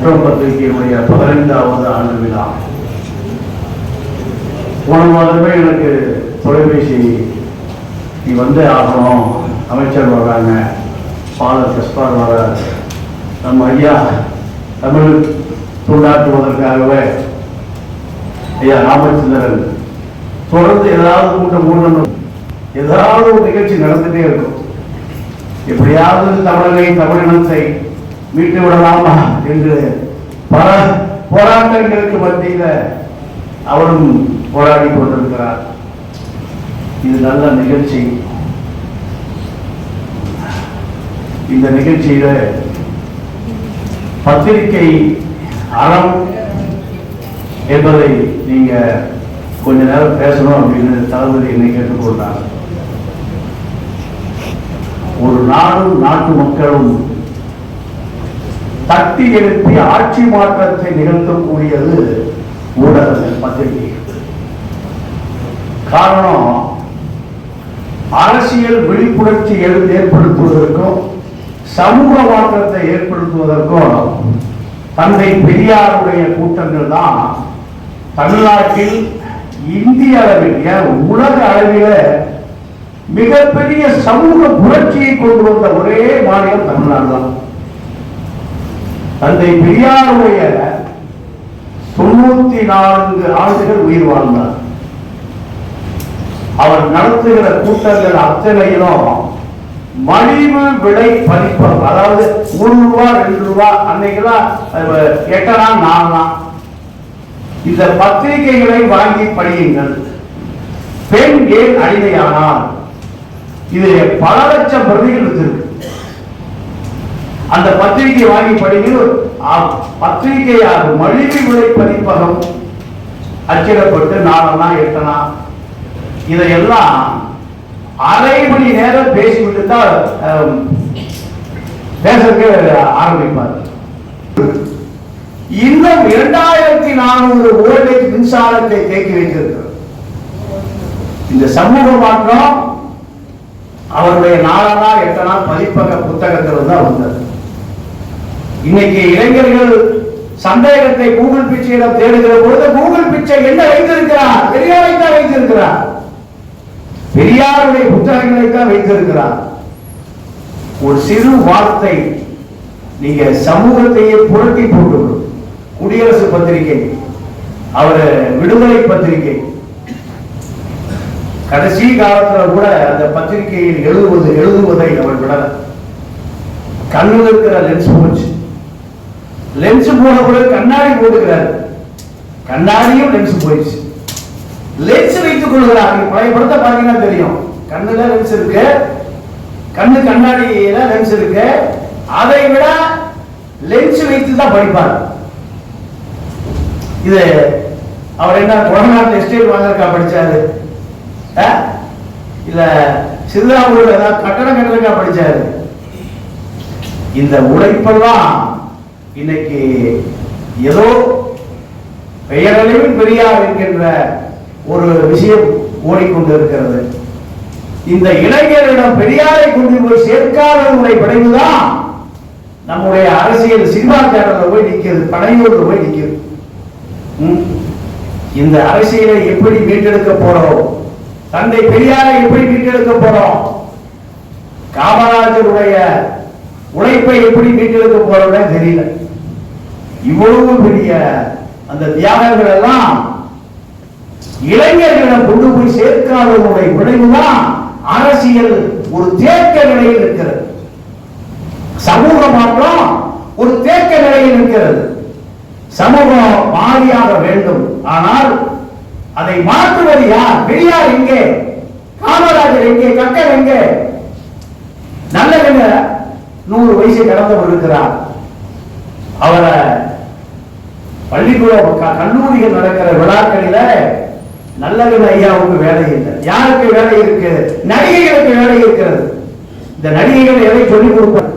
முற்றம் பத்திரிகையினுடைய 15வது ஆண்டு விழா. போன மாதமே எனக்கு தொலைபேசி, நீ வந்தே ஆகணும், அமைச்சர் வர்றாங்க, பாலர் கஸ்பார் வர, நம்ம ஐயா தமிழ் தொண்டாற்றுவதற்காகவே ஐயா ராமச்சந்திரன் தொடர்ந்து ஏதாவது கூட்டம் மூடணும், ஏதாவது ஒரு நிகழ்ச்சி நடந்துட்டே இருக்கும். எப்படியாவது தமிழினத்தை மீட்டு விடலாமா என்று பல போராட்டங்களுக்கு மத்தியில் அவரும் போராடி கொண்டிருக்கிறார். இது நல்ல நிகழ்ச்சி. இந்த நிகழ்ச்சியில பத்திரிகை அறம் என்பதை நீங்க கொஞ்ச நேரம் பேசணும் அப்படின்னு தளபதி என்னை கேட்டுக்கொண்டார். ஒரு நாடும் நாட்டு மக்களும் தட்டி எழுப்பி ஆட்சி மாற்றத்தை நிகழ்த்தக்கூடியது ஊடகங்கள், பத்திரிகை. காரணம், அரசியல் விழிப்புணர்ச்சி ஏற்படுத்துவதற்கும் சமூக மாற்றத்தை ஏற்படுத்துவதற்கும் தந்தை பெரியாருடைய கூட்டங்கள் தான் தமிழ்நாட்டில், இந்திய அளவில், உலக அளவில் மிகப்பெரிய சமூக புரட்சியை கொண்டு வந்த ஒரே மாநிலம் தமிழ்நாடு தான். தந்தை பெரியாருடைய 94 ஆண்டுகள் உயிர் வாழ்ந்தார். அவர் நடத்துகிற கூட்டங்கள் அத்தனையிலும் மலிவு விலை பதிப்பகம், அதாவது 1 ரூபா 2 ரூபா, அன்னைக்கெல்லாம் 8 4 இந்த பத்திரிகைகளை வாங்கி படியுங்கள். பெண் ஏன் அடிமையானார், இது பல லட்சம் பிரதிகள் இருக்கு. அந்த பத்திரிகை வாங்கி படிங்க. பத்திரிகையாக மலிவு விலை பதிப்பகம் அச்சிடப்பட்டு 4 8 இதையெல்லாம் அரை மணி நேரம் பேசிவிட்டு தான் பேச ஆரம்பிப்பார். இன்னும் 2400 வோல்டேஜ் மின்சாரத்தை தேக்கி வைத்திருக்கிறார். இந்த சமூக மாற்றம் அவருடைய 4 8 பதிப்பக புத்தகத்தில் தான் வந்தது. இன்னைக்கு இளைஞர்கள் சந்தேகத்தை கூகுள் பிச்சையிடம் தேடுகிற பொழுது கூகுள் பிச்சை என்ன வைத்திருக்கிறார்? பெரியாரை தான் வைத்திருக்கிறார். பெரியாருடைய புத்தகங்களை தான் வைத்திருக்கிறார். ஒரு சிறு வார்த்தை நீங்க சமூகத்தையே புரட்டி போட்டுவிடும். குடியரசு பத்திரிகை, அவர் விடுதலை பத்திரிகை, கடைசி காலத்தில் கூட அந்த பத்திரிகையில் எழுதுவதை அவர் விடல. கண்ணில் இருக்கிற லென்ஸ் போச்சு. லென்ஸ் போன கூட கண்ணாடி போட்டுக்கிறார், கண்ணாடியும் லென்ஸ் போயிடுச்சு. லென்ஸ் வைத்துக் கொள்கிறார். பழைய படத்தை பார்த்தீங்கன்னா தெரியும், கண்ணுல லென்ஸ் இருக்கு, கண்ணு கண்ணாடியில லென்ஸ் இருக்கு. அதை விட லென்ஸ் வைத்து தான் படிப்பார். இது அவர் என்ன கொடநாட்டு எஸ்டேட் வாங்கறதுக்கா படிச்சாரு, இல்ல சிறுதாவூர்ல ஏதாவது கட்டடம் கட்டுறதுக்கா படிச்சாரு? இந்த உழைப்பெல்லாம் இன்னைக்கு ஏதோ பெயரளவில் பெரியார் என்கின்ற ஒரு விஷயம் ஓடிக்கொண்டிருக்கிறது. இந்த இளைஞரிடம் பெரியாரை கொண்டு போய் சேர்க்காதவருடைய விளைவுதான் நம்முடைய அரசியல் சினிமா தேட்டர்ல போய் நிற்கிறது, பனையூர்ல போய் நிற்கிறது. இந்த அரசியலை எப்படி மீட்டெடுக்க போறோம்? தந்தை பெரியாரை எப்படி மீட்டெடுக்க போறோம்? காமராஜருடைய உழைப்பை எப்படி மீட்டெடுக்க போறோம்னு தெரியல. இவ்வளவு பெரிய அந்த தியாகங்கள் எல்லாம் இளைஞர்களிடம் கொண்டு போய் சேர்க்காதவருடைய விளைவுதான் அரசியல் ஒரு தேக்க நிலையில் இருக்கிறது. சமூக மாற்றம் ஒரு தேக்க நிலையில் இருக்கிறது. சமூகம் மாறியாக வேண்டும். ஆனால் அதை மாற்றுவது யார்? பெரியார் எங்கே? காமராஜர் எங்கே? கக்கன் எங்கே? நல்ல 100 வயசு கடந்தவர் இருக்கிறார். அவரை பள்ளிக்கூட கல்லூரிகள் நடக்கிற விழாக்களில நல்லகன் ஐயாவுக்கு வேலை இல்லை. யாருக்கு வேலை இருக்கு? நடிகைகளுக்கு வேலை இருக்கிறது. இந்த நடிகைகள் எதை சொல்லிக் கொடுப்பார்?